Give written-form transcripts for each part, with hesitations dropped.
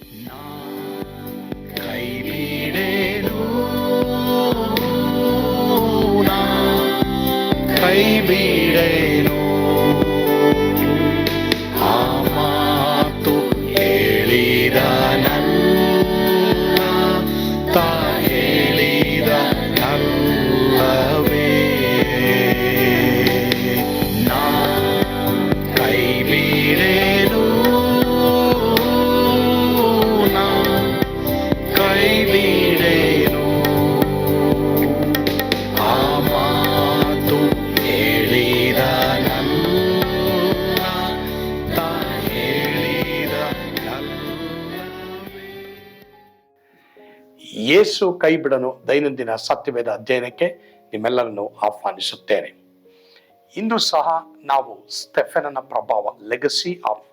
ಕೈ ಬಿಡೇನು, ಕೈ ಬಿಡೇನು, ಆ ಮಾತು ಹೇಳಿದ ತಾ ಹೇಳಿದ ನಲ್ಲವೇ. ನಾ ಕೈ ಬಿಡೇನು, ನಾ ಕೈ ಬಿಡೇನು, ಆ ಮಾತು ಹೇಳಿದ ತಾ ಹೇಳಿದ ನಲ್ಲವೇ. ಯೇಸು ಕೈ ಬಿಡನು ದೈನಂದಿನ ಸತ್ಯವೇದ ಅಧ್ಯಯನಕ್ಕೆ ನಿಮ್ಮೆಲ್ಲರನ್ನು ಆಹ್ವಾನಿಸುತ್ತೇನೆ. ಇಂದು ಸಹ ನಾವು ಸ್ಟೆಫೆನನ ಪ್ರಭಾವ, ಲೆಗಸಿ ಆಫ್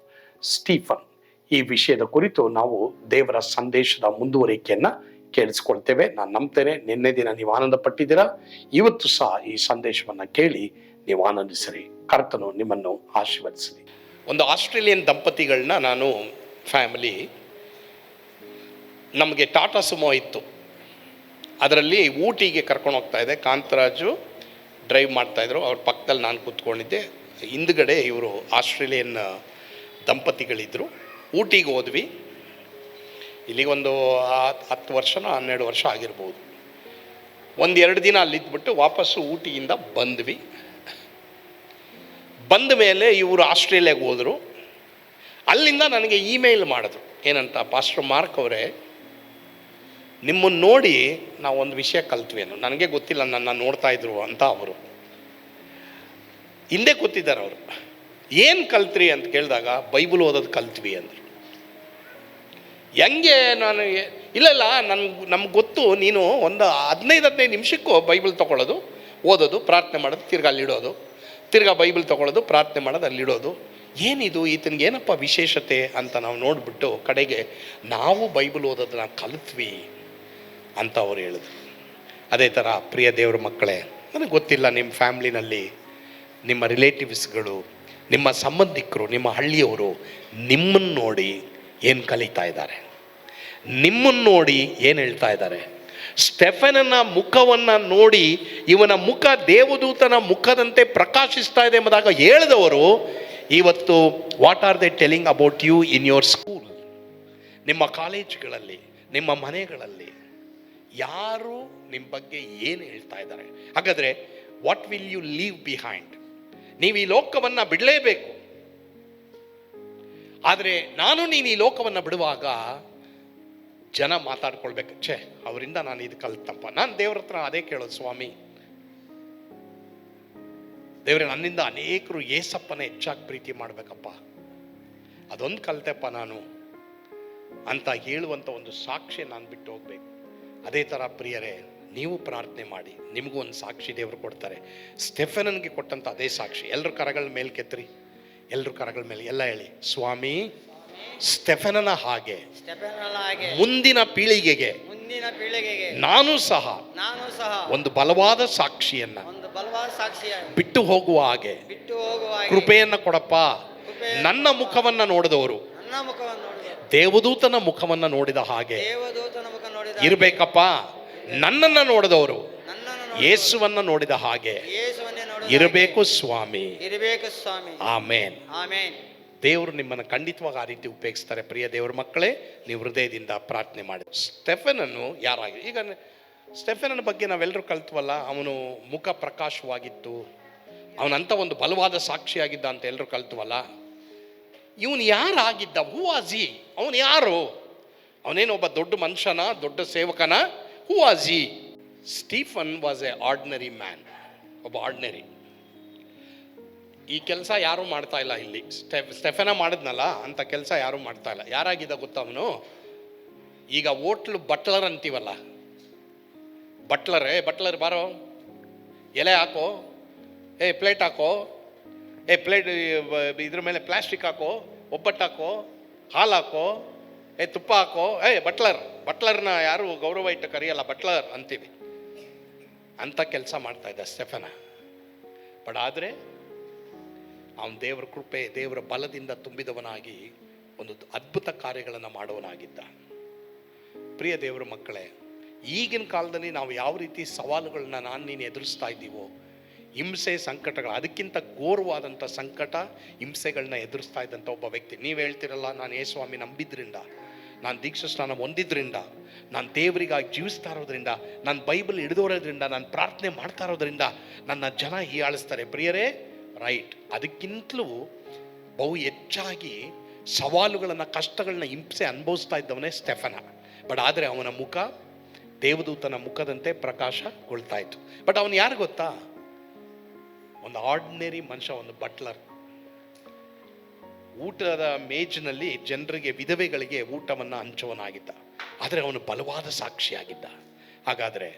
ಸ್ಟೀಫನ್, ಈ ವಿಷಯದ ಕುರಿತು ನಾವು ದೇವರ ಸಂದೇಶದ ಮುಂದುವರಿಕೆಯನ್ನ ಕೇಳಿಸ್ಕೊಳ್ತೇವೆ. ನಾನು ನಂಬ್ತೇನೆ ನಿನ್ನೆ ದಿನ ನೀವು ಆನಂದ ಪಟ್ಟಿದ್ದೀರಾ. ಇವತ್ತು ಸಹ ಈ ಸಂದೇಶವನ್ನ ಕೇಳಿ ನೀವು ಆನಂದಿಸಿರಿ. ಕರ್ತನು ನಿಮ್ಮನ್ನು ಆಶೀರ್ವದಿಸಲಿ. ಒಂದು ಆಸ್ಟ್ರೇಲಿಯನ್ ದಂಪತಿಗಳನ್ನ ನಾನು ಫ್ಯಾಮಿಲಿ, ನಮಗೆ ಟಾಟಾ ಸುಮೋ ಇತ್ತು, ಅದರಲ್ಲಿ ಊಟಿಗೆ ಕರ್ಕೊಂಡು ಹೋಗ್ತಾ ಇದ್ದೆ. ಕಾಂತರಾಜು ಡ್ರೈವ್ ಮಾಡ್ತಾಯಿದ್ರು, ಅವ್ರ ಪಕ್ಕದಲ್ಲಿ ನಾನು ಕೂತ್ಕೊಂಡಿದ್ದೆ. ಹಿಂದುಗಡೆ ಇವರು ಆಸ್ಟ್ರೇಲಿಯನ್ ದಂಪತಿಗಳಿದ್ದರು. ಊಟಿಗೆ ಹೋದ್ವಿ. ಇಲ್ಲಿಗೊಂದು 10 ವರ್ಷನೋ 12 ವರ್ಷ ಆಗಿರ್ಬೋದು. 1-2 ದಿನ ಅಲ್ಲಿದ್ಬಿಟ್ಟು ವಾಪಸ್ಸು ಊಟಿಯಿಂದ ಬಂದ್ವಿ. ಬಂದ ಮೇಲೆ ಇವರು ಆಸ್ಟ್ರೇಲಿಯಾಗೆ ಹೋದರು. ಅಲ್ಲಿಂದ ನನಗೆ ಇಮೇಲ್ ಮಾಡಿದ್ರು, ಏನಂತ, ಪಾಸ್ಟರ್ ಮಾರ್ಕ್ ಅವರೇ, ನಿಮ್ಮನ್ನು ನೋಡಿ ನಾವು ಒಂದು ವಿಷಯ ಕಲ್ತ್ವಿ ಅನ್ನೋ. ನನಗೆ ಗೊತ್ತಿಲ್ಲ, ನನ್ನ ನೋಡ್ತಾ ಇದ್ರು ಅಂತ. ಅವರು ಹಿಂದೆ ಕೂತಿದ್ದಾರೆ. ಅವರು ಏನು ಕಲ್ತ್ರಿ ಅಂತ ಕೇಳಿದಾಗ ಬೈಬಲ್ ಓದೋದು ಕಲ್ತ್ವಿ ಅಂದರು. ಹೆಂಗೆ? ನಾನು ಇಲ್ಲ ನಮ್ಗೆ ಗೊತ್ತು, ನೀನು ಒಂದು 15 ನಿಮಿಷಕ್ಕೂ ಬೈಬಲ್ ತೊಗೊಳ್ಳೋದು, ಓದೋದು, ಪ್ರಾರ್ಥನೆ ಮಾಡೋದು, ತಿರ್ಗಾ ಅಲ್ಲಿಡೋದು, ತಿರ್ಗಾ ಬೈಬಲ್ ತೊಗೊಳ್ಳೋದು, ಪ್ರಾರ್ಥನೆ ಮಾಡೋದು, ಅಲ್ಲಿಡೋದು. ಏನಿದು, ಈತನಿಗೆ ಏನಪ್ಪ ವಿಶೇಷತೆ ಅಂತ ನಾವು ನೋಡಿಬಿಟ್ಟು ಕಡೆಗೆ ನಾವು ಬೈಬಲ್ ಓದೋದನ್ನ ಕಲಿತ್ವಿ ಅಂತ ಅವ್ರು ಹೇಳಿದ್ರು. ಅದೇ ಥರ ಪ್ರಿಯ ದೇವ್ರ ಮಕ್ಕಳೇ, ನನಗೆ ಗೊತ್ತಿಲ್ಲ ನಿಮ್ಮ ಫ್ಯಾಮ್ಲಿನಲ್ಲಿ ನಿಮ್ಮ ರಿಲೇಟಿವ್ಸ್ಗಳು, ನಿಮ್ಮ ಸಂಬಂಧಿಕರು, ನಿಮ್ಮ ಹಳ್ಳಿಯವರು ನಿಮ್ಮನ್ನು ನೋಡಿ ಏನು ಕಲಿತಾ ಇದ್ದಾರೆ, ನಿಮ್ಮನ್ನು ನೋಡಿ ಏನು ಹೇಳ್ತಾ ಇದ್ದಾರೆ. ಸ್ಟೆಫೆನನ ಮುಖವನ್ನು ನೋಡಿ ಇವನ ಮುಖ ದೇವದೂತನ ಮುಖದಂತೆ ಪ್ರಕಾಶಿಸ್ತಾ ಇದೆ ಎಂಬುದಾಗ ಹೇಳಿದವರು ಇವತ್ತು what are they telling about you in your school, ನಿಮ್ಮ ಕಾಲೇಜ್ಗಳಲ್ಲಿ, ನಿಮ್ಮ ಮನೆಗಳಲ್ಲಿ ಯಾರು ನಿಮ್ಮ ಬಗ್ಗೆ ಏನು ಹೇಳ್ತಾ ಇದ್ದಾರೆ. ಹಾಗಾದರೆ what will you leave behind? ನೀವು ಈ ಲೋಕವನ್ನು ಬಿಡಲೇಬೇಕು. ಆದರೆ ನೀನು ಈ ಲೋಕವನ್ನು ಬಿಡುವಾಗ ಜನ ಮಾತಾಡ್ಕೊಳ್ಬೇಕು, ಛೇ ಅವರಿಂದ ನಾನು ಇದು ಕಲ್ತಪ್ಪ. ನಾನು ದೇವ್ರ ಹತ್ರ ಅದೇ ಕೇಳೋದು, ಸ್ವಾಮಿ ದೇವ್ರೆ, ನನ್ನಿಂದ ಅನೇಕರು ಏಸಪ್ಪನ ಹೆಚ್ಚಾಗಿ ಪ್ರೀತಿ ಮಾಡಬೇಕಪ್ಪ, ಅದೊಂದು ಕಲ್ತೆಪ್ಪ ನಾನು ಅಂತ ಹೇಳುವಂಥ ಒಂದು ಸಾಕ್ಷಿ ನಾನು ಬಿಟ್ಟು ಹೋಗ್ಬೇಕು. ಅದೇ ಥರ ಪ್ರಿಯರೇ, ನೀವು ಪ್ರಾರ್ಥನೆ ಮಾಡಿ, ನಿಮಗೂ ಒಂದು ಸಾಕ್ಷಿ ದೇವರು ಕೊಡ್ತಾರೆ. ಸ್ಟೆಫೆನನ್ಗೆ ಕೊಟ್ಟಂಥ ಅದೇ ಸಾಕ್ಷಿ. ಎಲ್ಲರೂ ಕರಗಳ ಮೇಲೆ ಕೆತ್ತರಿ, ಎಲ್ಲರೂ ಕರಗಳ ಮೇಲೆ ಎಲ್ಲ ಹೇಳಿ, ಸ್ವಾಮಿ ಸ್ಟೆಫೆನನ ಹಾಗೆ ಮುಂದಿನ ಪೀಳಿಗೆಗೆ ನಾನು ಸಹ ಒಂದು ಬಲವಾದ ಸಾಕ್ಷಿಯನ್ನ ಬಿಟ್ಟು ಹೋಗುವ ಹಾಗೆ ಕೃಪೆಯನ್ನ ಕೊಡಪ್ಪ. ನನ್ನ ಮುಖವನ್ನ ನೋಡಿದವರು ದೇವದೂತನ ಮುಖವನ್ನ ನೋಡಿದ ಹಾಗೆ ಇರಬೇಕಪ್ಪ. ನನ್ನನ್ನು ನೋಡಿದವರು ಯೇಸುವನ್ನ ನೋಡಿದ ಹಾಗೆ ಇರಬೇಕು ಸ್ವಾಮಿ. ಆಮೇನ್. ದೇವರು ನಿಮ್ಮನ್ನು ಖಂಡಿತವಾಗಿ ಆ ರೀತಿ ಉಪಯೋಗಿಸ್ತಾರೆ. ಪ್ರಿಯ ದೇವರ ಮಕ್ಕಳೇ, ನೀವು ಹೃದಯದಿಂದ ಪ್ರಾರ್ಥನೆ ಮಾಡಿ. ಸ್ಟೆಫೆನನ್ನು ಯಾರಾಗಿ, ಈಗ ಸ್ಟೆಫೆನನ ಬಗ್ಗೆ ನಾವೆಲ್ಲರೂ ಕಲ್ತ್ವಲ್ಲ, ಅವನು ಮುಖ ಪ್ರಕಾಶವಾಗಿತ್ತು, ಅವನಂತ ಒಂದು ಬಲವಾದ ಸಾಕ್ಷಿಯಾಗಿದ್ದ ಅಂತ ಎಲ್ಲರೂ ಕಲ್ತ್ವಲ್ಲ. ಇವನು ಯಾರಾಗಿದ್ದ? ಹೂ ವಾಸ್ ಹಿ? ಅವನು ಯಾರು? ಅವನೇನೊಬ್ಬ ದೊಡ್ಡ ಮನುಷ್ಯನ, ದೊಡ್ಡ ಸೇವಕನ? Who was he? Stephen was a ordinary man, ಒಬ್ಬ ಆರ್ಡಿನರಿ. ಈ ಕೆಲಸ ಯಾರೂ ಮಾಡ್ತಾ ಇಲ್ಲ ಇಲ್ಲಿ. ಸ್ಟೆಫೆನ ಮಾಡಿದ್ನಲ್ಲ ಅಂತ ಕೆಲಸ ಯಾರೂ ಮಾಡ್ತಾ ಇಲ್ಲ. ಯಾರಾಗಿದ್ದ ಗೊತ್ತಾ ಅವನು? ಈಗ ಹೋಟ್ಲು ಬಟ್ಲರ್ ಅಂತೀವಲ್ಲ, ಬಟ್ಲರ್ ಬಾರೋ, ಎಲೆ ಹಾಕೋ, ಪ್ಲೇಟ್ ಹಾಕೋ, ಪ್ಲೇಟ್ ಇದ್ರ ಮೇಲೆ ಪ್ಲಾಸ್ಟಿಕ್ ಹಾಕೋ, ಒಬ್ಬಟ್ಟು ಹಾಕೋ, ಹಾಲು ಹಾಕೋ, ತುಪ್ಪ ಹಾಕೋ. ಬಟ್ಲರ್ನ ಯಾರು ಗೌರವ ಇಟ್ಟು ಕರೆಯಲ್ಲ, ಬಟ್ಲರ್ ಅಂತೀವಿ. ಅಂಥ ಕೆಲಸ ಮಾಡ್ತಾ ಇದ್ದ ಸ್ಟೆಫೆನ. ಬಟ್ ಆದರೆ ಅವನು ದೇವರ ಕೃಪೆ, ದೇವರ ಬಲದಿಂದ ತುಂಬಿದವನಾಗಿ ಒಂದು ಅದ್ಭುತ ಕಾರ್ಯಗಳನ್ನು ಮಾಡೋನಾಗಿದ್ದ. ಪ್ರಿಯ ದೇವರ ಮಕ್ಕಳೇ, ಈಗಿನ ಕಾಲದಲ್ಲಿ ನಾವು ಯಾವ ರೀತಿ ಸವಾಲುಗಳನ್ನ ನೀನು ಎದುರಿಸ್ತಾ ಇದ್ದೀವೋ, ಹಿಂಸೆ ಸಂಕಟಗಳು, ಅದಕ್ಕಿಂತ ಘೋರವಾದಂಥ ಸಂಕಟ ಹಿಂಸೆಗಳನ್ನ ಎದುರಿಸ್ತಾ ಇದ್ದಂಥ ಒಬ್ಬ ವ್ಯಕ್ತಿ. ನೀವು ಹೇಳ್ತಿರಲ್ಲ, ನಾನು ಯೇಸುಸ್ವಾಮಿ ನಂಬಿದ್ರಿಂದ, ನಾನು ದೀಕ್ಷಾ ಸ್ನಾನ ಹೊಂದಿದ್ರಿಂದ, ನಾನು ದೇವರಿಗಾಗಿ ಜೀವಿಸ್ತಾ ಇರೋದ್ರಿಂದ, ನಾನು ಬೈಬಲ್ ಹಿಡಿದೋರೋದ್ರಿಂದ, ನಾನು ಪ್ರಾರ್ಥನೆ ಮಾಡ್ತಾ ಇರೋದ್ರಿಂದ ನನ್ನ ಜನ ಹೀಯಾಳಿಸ್ತಾರೆ. ಪ್ರಿಯರೇ, ರೈಟ್. ಅದಕ್ಕಿಂತಲೂ ಬಹು ಹೆಚ್ಚಾಗಿ ಸವಾಲುಗಳನ್ನು, ಕಷ್ಟಗಳನ್ನ, ಹಿಂಸೆ ಅನುಭವಿಸ್ತಾ ಇದ್ದವನೇ ಸ್ಟೆಫನ. ಬಟ್ ಆದರೆ ಅವನ ಮುಖ ದೇವದೂತನ ಮುಖದಂತೆ ಪ್ರಕಾಶಗೊಳ್ತಾ ಇತ್ತು. ಬಟ್ ಅವನು ಯಾರು ಗೊತ್ತಾ? ಒಂದು ಆರ್ಡಿನರಿ ಮನುಷ್ಯ, ಒಂದು ಬಟ್ಲರ್. ಊಟದ ಮೇಜಿನಲ್ಲಿ ಜನರಿಗೆ, ವಿಧವೆಗಳಿಗೆ ಊಟವನ್ನು ಹಂಚುವನಾಗಿದ್ದ. ಆದರೆ ಅವನು ಬಲವಾದ ಸಾಕ್ಷಿಯಾಗಿದ್ದ. ಹಾಗಾದರೆ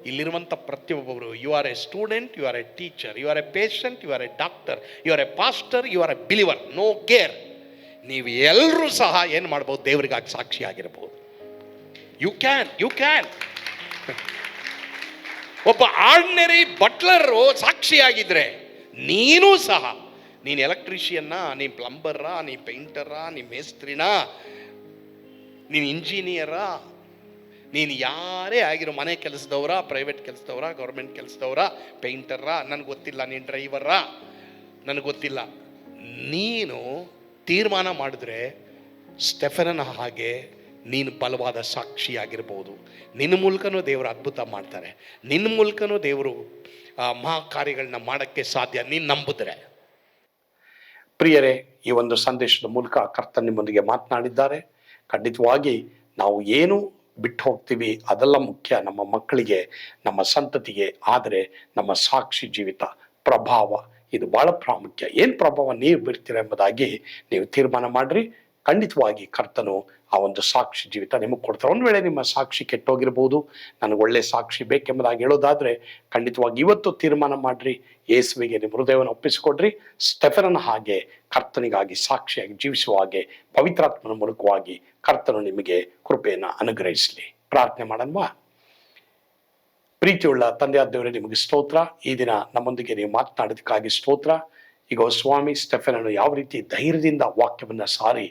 ಇಲ್ಲಿರುವಂಥ ಪ್ರತಿಯೊಬ್ಬರು, you are a student, you are a teacher, you are a patient, you are a doctor, you are a pastor, you are a believer, no care. ನೀವು ಎಲ್ಲರೂ ಸಹ ಏನು ಮಾಡ್ಬೋದು? ದೇವರಿಗಾಗಿ ಸಾಕ್ಷಿಯಾಗಿರ್ಬೋದು. You can. ಒಬ್ಬ ಆರ್ಡಿನರಿ ಬಟ್ಲರು ಸಾಕ್ಷಿಯಾಗಿದ್ರೆ, ನೀನೂ ಸಹ, ನೀನು ಎಲೆಕ್ಟ್ರಿಷಿಯನ್ನ, ನೀನು ಪ್ಲಂಬರ್ರ, ನೀನು ಪೇಂಟರ, ನೀನು ಮೇಸ್ತ್ರಿನ, ನೀನು ಇಂಜಿನಿಯರ, ನೀನು ಯಾರೇ ಆಗಿರೋ, ಮನೆ ಕೆಲಸದವರ, ಪ್ರೈವೇಟ್ ಕೆಲಸದವರ, ಗೌರ್ಮೆಂಟ್ ಕೆಲಸದವರ, ಪೇಂಟರ್ರ, ನನಗೆ ಗೊತ್ತಿಲ್ಲ, ನೀನು ಡ್ರೈವರ, ನನಗೆ ಗೊತ್ತಿಲ್ಲ, ನೀನು ತೀರ್ಮಾನ ಮಾಡಿದ್ರೆ ಸ್ಟೆಫನನ ಹಾಗೆ ನೀನು ಬಲವಾದ ಸಾಕ್ಷಿಯಾಗಿರ್ಬೋದು. ನಿನ್ನ ಮೂಲಕನೂ ದೇವರು ಅದ್ಭುತ ಮಾಡ್ತಾರೆ. ನಿನ್ನ ಮೂಲಕನೂ ದೇವರು ಮಹಾ ಕಾರ್ಯಗಳನ್ನ ಮಾಡೋಕ್ಕೆ ಸಾಧ್ಯ, ನೀನು ನಂಬಿದ್ರೆ. ಪ್ರಿಯರೇ, ಈ ಒಂದು ಸಂದೇಶದ ಮೂಲಕ ಕರ್ತನ ನಿಮ್ಮೊಂದಿಗೆ ಮಾತನಾಡಿದ್ದಾರೆ. ಖಂಡಿತವಾಗಿ ನಾವು ಏನು ಬಿಟ್ಟು ಹೋಗ್ತೀವಿ ಅದೆಲ್ಲ ಮುಖ್ಯ, ನಮ್ಮ ಮಕ್ಕಳಿಗೆ, ನಮ್ಮ ಸಂತತಿಗೆ. ಆದರೆ ನಮ್ಮ ಸಾಕ್ಷಿ ಜೀವಿತ, ಪ್ರಭಾವ, ಇದು ಬಹಳ ಪ್ರಾಮುಖ್ಯ. ಏನು ಪ್ರಭಾವ ನೀವು ಬಿಡ್ತೀರ ಎಂಬುದಾಗಿ ನೀವು ತೀರ್ಮಾನ ಮಾಡ್ರಿ. ಖಂಡಿತವಾಗಿ ಕರ್ತನು ಆ ಒಂದು ಸಾಕ್ಷಿ ಜೀವಿತ ನಿಮಗೆ ಕೊಡ್ತಾರೆ. ಒಂದು ವೇಳೆ ನಿಮ್ಮ ಸಾಕ್ಷಿ ಕೆಟ್ಟೋಗಿರ್ಬೋದು, ನನಗೆ ಒಳ್ಳೆ ಸಾಕ್ಷಿ ಬೇಕೆಂಬುದಾಗಿ ಹೇಳೋದಾದರೆ ಖಂಡಿತವಾಗಿ ಇವತ್ತು ತೀರ್ಮಾನ ಮಾಡ್ರಿ, ಯೇಸುವಿಗೆ ನಿಮ್ಮ ಹೃದಯವನ್ನು ಒಪ್ಪಿಸಿಕೊಡ್ರಿ. ಸ್ಟೆಫನನ ಹಾಗೆ ಕರ್ತನಿಗಾಗಿ ಸಾಕ್ಷಿಯಾಗಿ ಜೀವಿಸುವ ಹಾಗೆ ಪವಿತ್ರಾತ್ಮನ ಮೂಲಕವಾಗಿ ಕರ್ತನು ನಿಮಗೆ ಕೃಪೆಯನ್ನು ಅನುಗ್ರಹಿಸಲಿ. ಪ್ರಾರ್ಥನೆ ಮಾಡೋಣವಾ? ಪ್ರೀತಿಯುಳ್ಳ ತಂದೆಯಾದ ದೇವರೇ, ನಿಮಗೆ ಸ್ತೋತ್ರ. ಈ ದಿನ ನಮ್ಮೊಂದಿಗೆ ನೀವು ಮಾತನಾಡೋದಕ್ಕಾಗಿ ಸ್ತೋತ್ರ. ಈಗ ಸ್ವಾಮಿ, ಸ್ಟೆಫನನು ಯಾವ ರೀತಿ ಧೈರ್ಯದಿಂದ ವಾಕ್ಯವನ್ನು ಸಾರಿ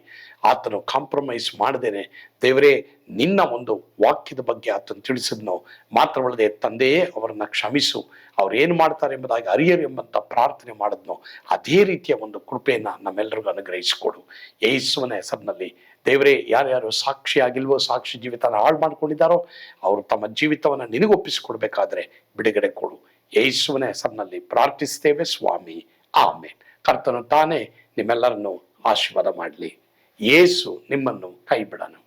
ಆತನು ಕಾಂಪ್ರಮೈಸ್ ಮಾಡದೇನೆ ದೇವರೇ ನಿನ್ನ ಒಂದು ವಾಕ್ಯದ ಬಗ್ಗೆ ಆತನು ತಿಳಿಸಿದ್ನೋ ಮಾತ್ರವಲ್ಲದೆ, ತಂದೆಯೇ ಅವರನ್ನು ಕ್ಷಮಿಸು, ಅವ್ರು ಏನು ಮಾಡ್ತಾರೆ ಎಂಬುದಾಗಿ ಅರಿಯರು ಎಂಬಂತ ಪ್ರಾರ್ಥನೆ ಮಾಡಿದ್ನೋ ಅದೇ ರೀತಿಯ ಒಂದು ಕೃಪೆಯನ್ನು ನಮ್ಮೆಲ್ಲರಿಗೂ ಅನುಗ್ರಹಿಸಿಕೊಡು ಯೇಸುವಿನ ಹೆಸರಿನಲ್ಲಿ. ದೇವರೇ, ಯಾರ್ಯಾರು ಸಾಕ್ಷಿ ಆಗಿಲ್ವೋ, ಸಾಕ್ಷಿ ಜೀವಿತನ ಹಾಳು ಮಾಡ್ಕೊಂಡಿದ್ದಾರೋ, ಅವರು ತಮ್ಮ ಜೀವಿತವನ್ನು ನಿನಗೊಪ್ಪಿಸಿಕೊಡ್ಬೇಕಾದ್ರೆ ಬಿಡುಗಡೆ ಕೊಡು. ಯೇಸುವಿನ ಹೆಸರಿನಲ್ಲಿ ಪ್ರಾರ್ಥಿಸ್ತೇವೆ ಸ್ವಾಮಿ, ಆಮೇನ್. ಕರ್ತನು ತಾನೇ ನಿಮ್ಮೆಲ್ಲರನ್ನು ಆಶೀರ್ವಾದ ಮಾಡಲಿ. ಯೇಸು ನಿಮ್ಮನ್ನು ಕೈ ಬಿಡನು.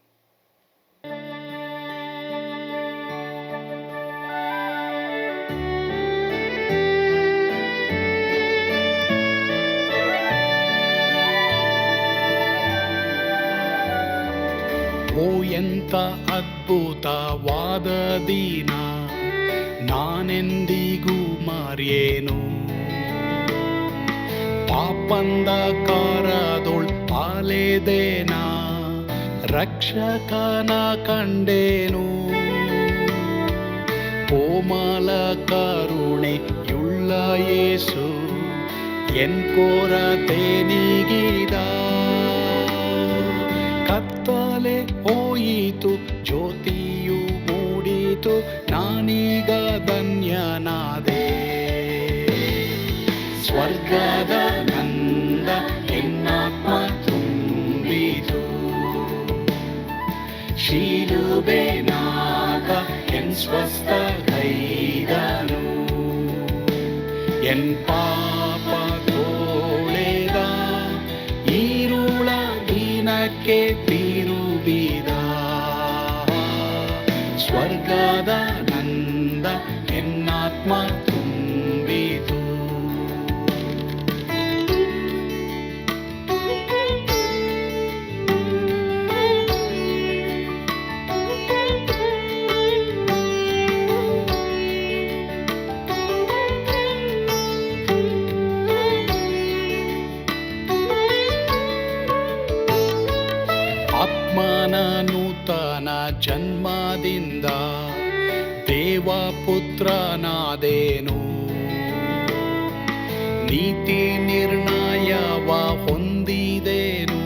ಓ ಎಂತ ಅದ್ಭುತವಾದ ದಿನ, ನಾನೆಂದಿಗೂ ಮರೆಯೇನು. ಪಾಪಂಧಕಾರದೊಳ್ ಅಲೆದೇನ, ರಕ್ಷಕನ ಕಂಡೇನು. ಕೋಮಲ ಕರುಣೆಯುಳ್ಳ ಯೇಸು ಎನ್ ಕೊರತೆ ನೀಗಿದ. ಕತ್ತಲೆ ಹೋಯಿತು, ಜ್ಯೋತಿಯು ಮೂಡಿತು, ನಾನೀಗ ಧನ್ಯನಾದೆ. ಸ್ವರ್ಗದ ನಂದ ಎನ್ನಾತ್ಮ ತುಂಬಿತು, ಶಿಲುಬೆನಾಥ ಎನ್ ಸ್ವಸ್ಥ ಗೈದನು. ಎನ್ ಪಾಪ ತೋಳೆದ, ಈರುಳ ದಿನಕ್ಕೆ ತಿರುಗಿದ. ಸ್ವರ್ಗದ ನಂದ ಎನ್ನಾತ್ಮ ತುಂಬಿತು. ಆತ್ಮನ ನೂತನ ಜನ್ಮದಿಂದ ದೇವಪುತ್ರನಾದೇನು. ನೀತಿ ನಿರ್ಣಯವ ಹೊಂದಿದೇನು,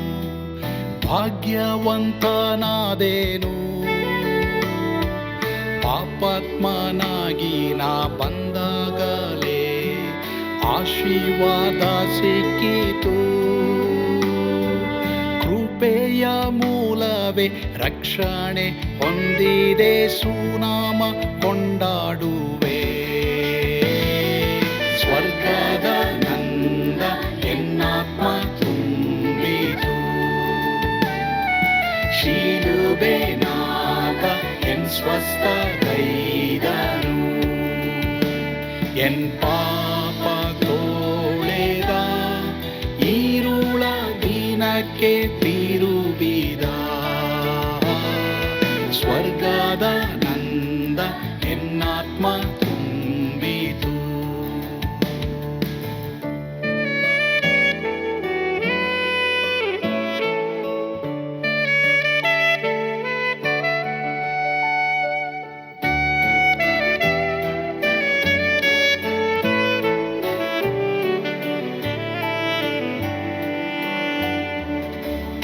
ಭಾಗ್ಯವಂತನಾದೇನು, ಪಾಪಾತ್ಮನಾಗಿ ನಾ ಬಂದಾಗಲೇ ಆಶೀರ್ವಾದ ಸಿಕ್ಕಿತು. ಕೃಪೆಯ ಮೂಲವೇ ರಕ್ಷಣೆ ಹೊಂದಿದೆ, ಸುನಾಮ ಕೊಂಡಾಡುವೆ. ಸ್ವರ್ಗದ ನಂದ ಎನ್ನಾತ್ಮ ತುಂಬಿತು, ಶಿಲುಬೆನಾಥ ಎನ್ ಸ್ವಸ್ಥಗೈದನು. ಎನ್ ಪಾಪ ತೋಳೆದ ಈರುಳ ದಿನಕ್ಕೆ ತಿರುಗಿದ. ಸ್ವರ್ಗದ ನಂದ ಎನ್ನಾತ್ಮ ತುಂಬಿತು.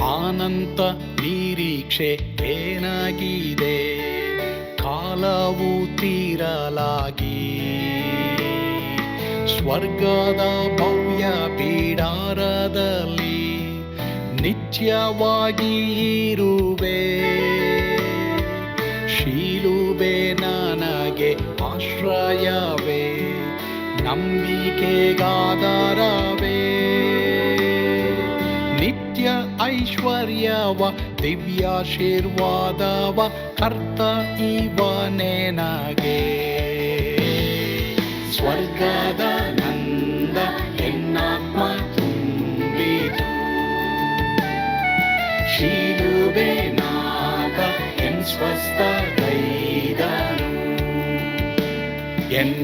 ಅನಂತ ನಿರೀಕ್ಷೆ ಏನಾಗಿದೆ, ಕಾಲವು ತೀರಲಾಗಿ ಸ್ವರ್ಗದ ಭವ್ಯ ಬಿಡಾರದಲ್ಲಿ ನಿತ್ಯವಾಗಿ ಇರುವೆ. ಶಿಲುಬೆ ನನಗೆ ಆಶ್ರಯವೇ, ನಂಬಿಕೆಗಾಧಾರವೇ. ನಿತ್ಯ ಐಶ್ವರ್ಯವ ದಿವ್ಯಾಶೀರ್ವಾದವ ಕರ್ತ ಇವನೇ ನಗೆ. ಸ್ವರ್ಗದ ನಂದ ಎನ್ನಾತ್ಮ ತುಂಬಿತು, ಶಿಲುಬೆನಾಥ ಎನ್ ಸ್ವಸ್ಥಗೈದನು. ಎನ್